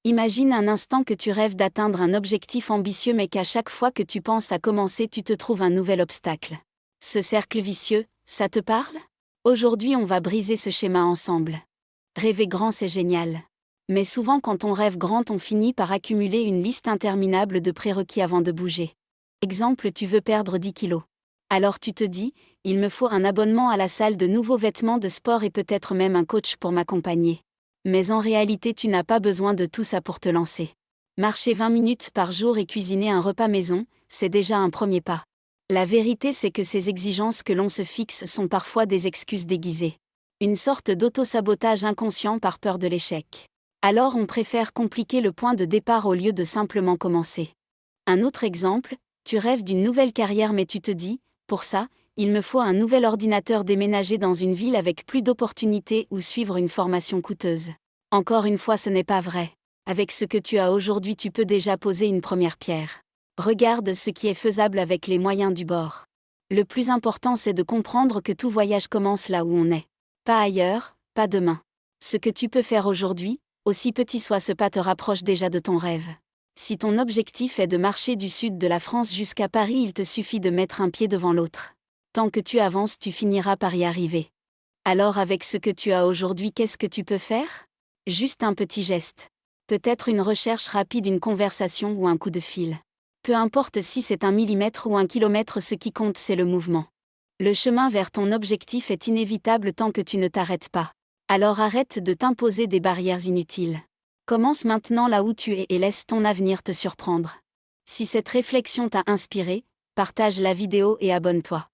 Imagine un instant que tu rêves d'atteindre un objectif ambitieux mais qu'à chaque fois que tu penses à commencer tu te trouves un nouvel obstacle. Ce cercle vicieux, ça te parle? Aujourd'hui on va briser ce schéma ensemble. Rêver grand c'est génial. Mais souvent quand on rêve grand on finit par accumuler une liste interminable de prérequis avant de bouger. Exemple, tu veux perdre 10 kilos. Alors tu te dis, il me faut un abonnement à la salle de nouveaux vêtements de sport et peut-être même un coach pour m'accompagner. Mais en réalité tu n'as pas besoin de tout ça pour te lancer. Marcher 20 minutes par jour et cuisiner un repas maison, c'est déjà un premier pas. La vérité c'est que ces exigences que l'on se fixe sont parfois des excuses déguisées. Une sorte d'auto-sabotage inconscient par peur de l'échec. Alors on préfère compliquer le point de départ au lieu de simplement commencer. Un autre exemple, tu rêves d'une nouvelle carrière mais tu te dis, pour ça, il me faut un nouvel ordinateur, déménager dans une ville avec plus d'opportunités ou suivre une formation coûteuse. Encore une fois, ce n'est pas vrai. Avec ce que tu as aujourd'hui, tu peux déjà poser une première pierre. Regarde ce qui est faisable avec les moyens du bord. Le plus important, c'est de comprendre que tout voyage commence là où on est. Pas ailleurs, pas demain. Ce que tu peux faire aujourd'hui, aussi petit soit ce pas, te rapproche déjà de ton rêve. Si ton objectif est de marcher du sud de la France jusqu'à Paris, il te suffit de mettre un pied devant l'autre. Tant que tu avances, tu finiras par y arriver. Alors avec ce que tu as aujourd'hui, qu'est-ce que tu peux faire? Juste un petit geste. Peut-être une recherche rapide, une conversation ou un coup de fil. Peu importe si c'est 1 millimètre ou 1 kilomètre, ce qui compte c'est le mouvement. Le chemin vers ton objectif est inévitable tant que tu ne t'arrêtes pas. Alors arrête de t'imposer des barrières inutiles. Commence maintenant là où tu es et laisse ton avenir te surprendre. Si cette réflexion t'a inspiré, partage la vidéo et abonne-toi.